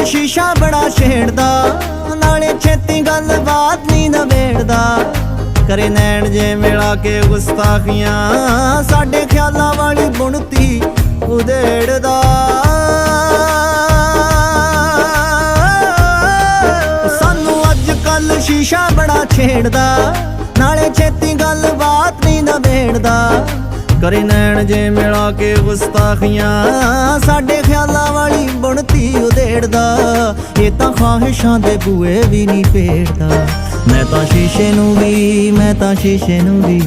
ਸ਼ੀਸ਼ਾ ਬੜਾ ਛੇੜਦਾ, ਨਾਲੇ ਛੇਤੀ ਗੱਲ ਬਾਤ ਨਹੀਂ ਨਵੇੜਦਾ। ਕਰੇ ਨੈਣ ਜੇ ਮਿਲਾ ਕੇ ਗੁਸਤਾਖੀਆਂ, ਸਾਡੇ ਖਿਆਲਾਂ ਵਾਲੀ ਬੁਣਤੀ ਉਧੇੜਦਾ। ਸਾਨੂੰ ਅੱਜ ਕੱਲ ਸ਼ੀਸ਼ਾ ਬੜਾ ਛੇੜਦਾ, ਨਾਲੇ ਛੇਤੀ ਗੱਲ ਬਾਤ ਨਹੀਂ ਨਵੇੜਦਾ। ਕਰੇ ਨੈਣ ਜੇ ਮਿਲਾ ਕੇ ਗੁਸਤਾਖੀਆਂ, ਸਾਡੇ ਖਿਆਲਾਂ ਵਾਲੀ ਬੁਣਤੀ ਉਧੇੜਦਾ। ਇਹ ਤਾਂ ਖਾਹਿਸ਼ਾਂ ਦੇ ਬੂਏ ਵੀ ਨਹੀਂ ਪੇੜਦਾ। ਮੈਂ ਤਾਂ ਸ਼ੀਸ਼ੇ ਨੂੰ ਵੀ